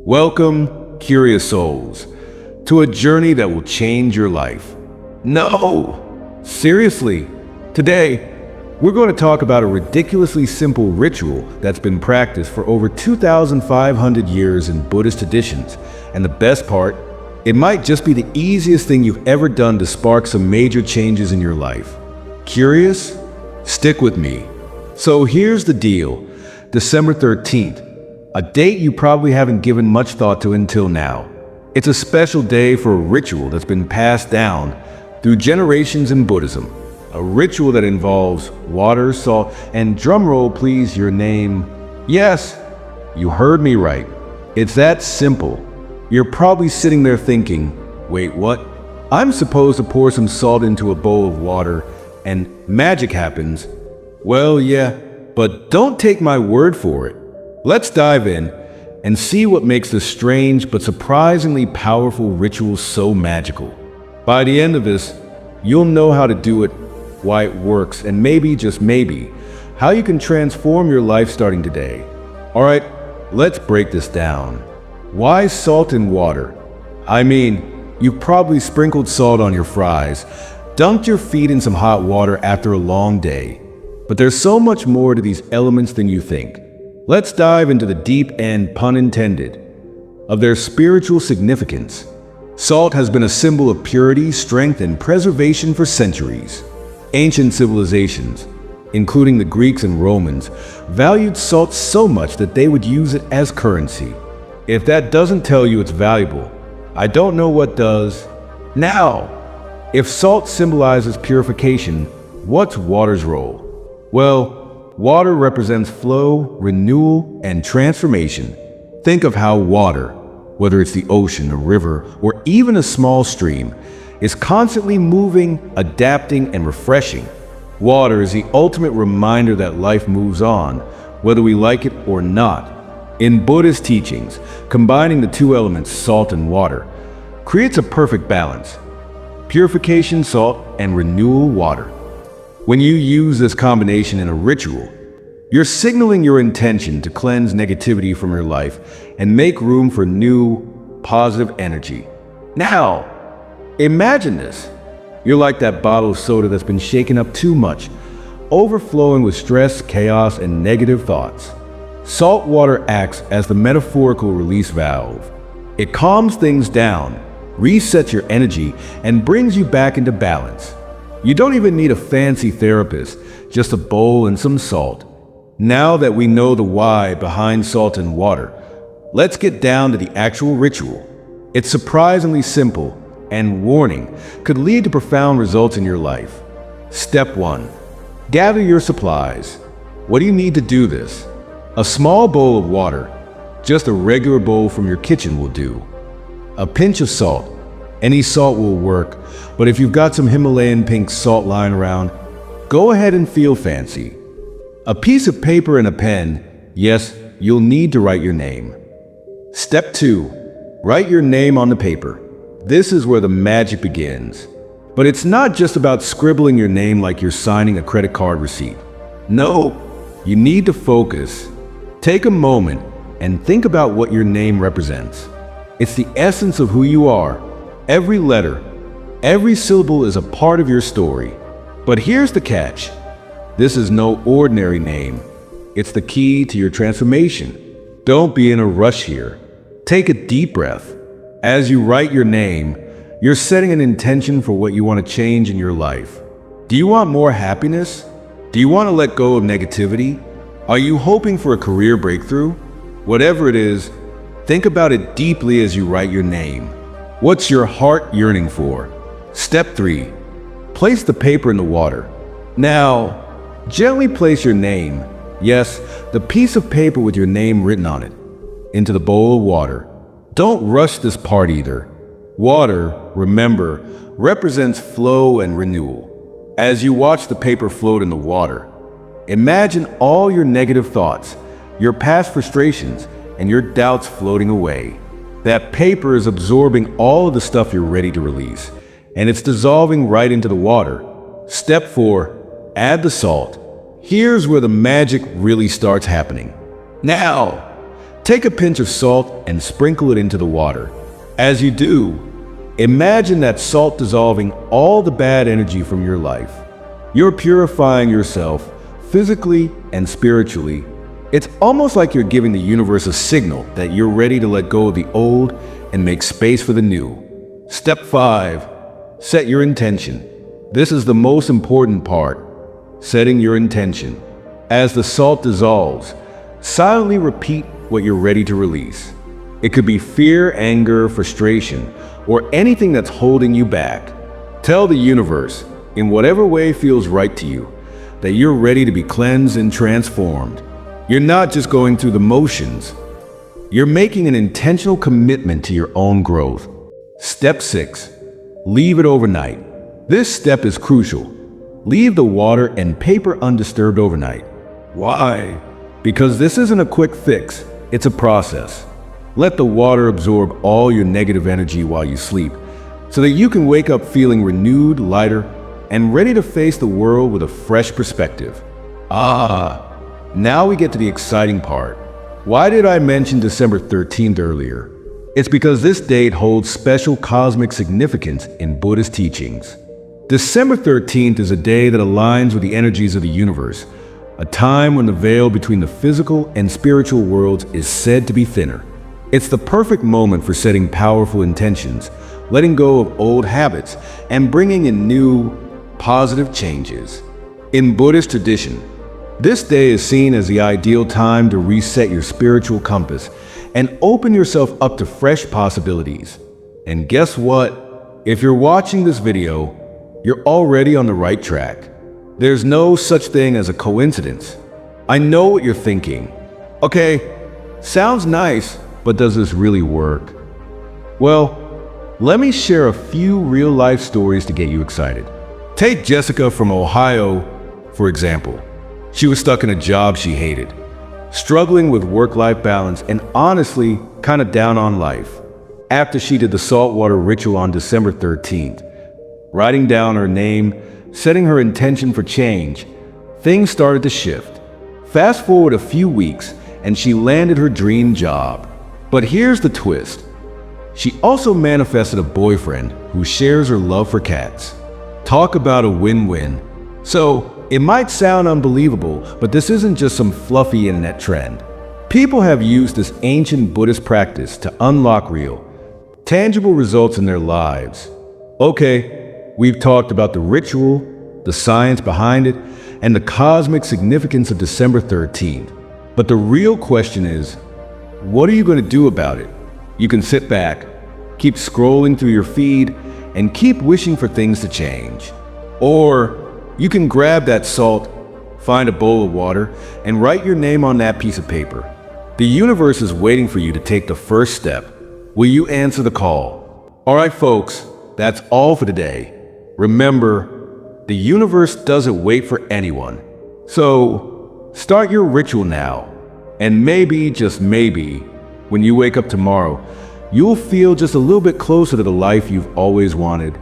Welcome, curious souls, to a journey that will change your life. No! Seriously, today, we're going to talk about a ridiculously simple ritual that's been practiced for over 2,500 years in Buddhist traditions. And the best part, it might just be the easiest thing you've ever done to spark some major changes in your life. Curious? Stick with me. So here's the deal. December 13th, a date you probably haven't given much thought to until now. It's a special day for a ritual that's been passed down through generations in Buddhism. A ritual that involves water, salt, and drumroll please, your name. Yes, you heard me right. It's that simple. You're probably sitting there thinking, wait, what? I'm supposed to pour some salt into a bowl of water and magic happens. Well, yeah, but don't take my word for it. Let's dive in and see what makes this strange but surprisingly powerful ritual so magical. By the end of this, you'll know how to do it, why it works, and maybe, just maybe, how you can transform your life starting today. All right, let's break this down. Why salt and water? I mean, you've probably sprinkled salt on your fries, dunked your feet in some hot water after a long day. But there's so much more to these elements than you think. Let's dive into the deep end, pun intended, of their spiritual significance. Salt has been a symbol of purity, strength, and preservation for centuries. Ancient civilizations, including the Greeks and Romans, valued salt so much that they would use it as currency. If that doesn't tell you it's valuable, I don't know what does. Now, if salt symbolizes purification, what's water's role? Well, water represents flow, renewal, and transformation. Think of how water, whether it's the ocean, a river, or even a small stream, is constantly moving, adapting, and refreshing. Water is the ultimate reminder that life moves on, whether we like it or not. In Buddhist teachings, combining the two elements, salt and water, creates a perfect balance. Purification, salt, and renewal, water. When you use this combination in a ritual, you're signaling your intention to cleanse negativity from your life and make room for new, positive energy. Now, imagine this. You're like that bottle of soda that's been shaken up too much, overflowing with stress, chaos, and negative thoughts. Salt water acts as the metaphorical release valve. It calms things down, resets your energy, and brings you back into balance. You don't even need a fancy therapist, just a bowl and some salt. Now that we know the why behind salt and water, let's get down to the actual ritual. It's surprisingly simple, and warning, could lead to profound results in your life. Step 1. Gather your supplies. What do you need to do this? A small bowl of water, just a regular bowl from your kitchen will do. A pinch of salt. Any salt will work, but if you've got some Himalayan pink salt lying around, go ahead and feel fancy. A piece of paper and a pen. Yes, you'll need to write your name. Step 2. Write your name on the paper. This is where the magic begins. But it's not just about scribbling your name like you're signing a credit card receipt. No, you need to focus. Take a moment and think about what your name represents. It's the essence of who you are. Every letter, every syllable is a part of your story. But here's the catch. This is no ordinary name. It's the key to your transformation. Don't be in a rush here. Take a deep breath. As you write your name, you're setting an intention for what you want to change in your life. Do you want more happiness? Do you want to let go of negativity? Are you hoping for a career breakthrough? Whatever it is, think about it deeply as you write your name. What's your heart yearning for? Step 3. Place the paper in the water. Now, gently place your name, yes, the piece of paper with your name written on it, into the bowl of water. Don't rush this part either. Water, remember, represents flow and renewal. As you watch the paper float in the water, imagine all your negative thoughts, your past frustrations, and your doubts floating away. That paper is absorbing all of the stuff you're ready to release, and it's dissolving right into the water. Step 4. Add the salt. Here's where the magic really starts happening. Now, Take a pinch of salt and sprinkle it into the water. As you do, imagine that salt dissolving all the bad energy from your life. You're purifying yourself physically and spiritually. It's almost like you're giving the universe a signal that you're ready to let go of the old and make space for the new. Step 5. Set your intention. This is the most important part. Setting your intention. As the salt dissolves, silently repeat what you're ready to release. It could be fear, anger, frustration, or anything that's holding you back. Tell the universe, in whatever way feels right to you, that you're ready to be cleansed and transformed. You're not just going through the motions. You're making an intentional commitment to your own growth. Step 6. Leave it overnight. This step is crucial. Leave the water and paper undisturbed overnight. Why? Because this isn't a quick fix, it's a process. Let the water absorb all your negative energy while you sleep, so that you can wake up feeling renewed, lighter, and ready to face the world with a fresh perspective. Now we get to the exciting part. Why did I mention December 13th earlier? It's because this date holds special cosmic significance in Buddhist teachings. December 13th is a day that aligns with the energies of the universe, a time when the veil between the physical and spiritual worlds is said to be thinner. It's the perfect moment for setting powerful intentions, letting go of old habits, and bringing in new, positive changes. In Buddhist tradition, this day is seen as the ideal time to reset your spiritual compass and open yourself up to fresh possibilities. And guess what? If you're watching this video, you're already on the right track. There's no such thing as a coincidence. I know what you're thinking. Okay, sounds nice, but does this really work? Well, let me share a few real-life stories to get you excited. Take Jessica from Ohio, for example. She was stuck in a job she hated, struggling with work-life balance, and honestly, kind of down on life. After she did the saltwater ritual on December 13th, writing down her name, setting her intention for change, things started to shift. Fast forward a few weeks, and she landed her dream job. But here's the twist. She also manifested a boyfriend who shares her love for cats. Talk about a win-win. So, it might sound unbelievable, but this isn't just some fluffy internet trend. People have used this ancient Buddhist practice to unlock real, tangible results in their lives. Okay, we've talked about the ritual, the science behind it, and the cosmic significance of December 13th. But the real question is, what are you going to do about it? You can sit back, keep scrolling through your feed, and keep wishing for things to change. Or you can grab that salt, find a bowl of water, and write your name on that piece of paper. The universe is waiting for you to take the first step. Will you answer the call? All right, folks, that's all for today. Remember, the universe doesn't wait for anyone. So, start your ritual now. And maybe, just maybe, when you wake up tomorrow, you'll feel just a little bit closer to the life you've always wanted.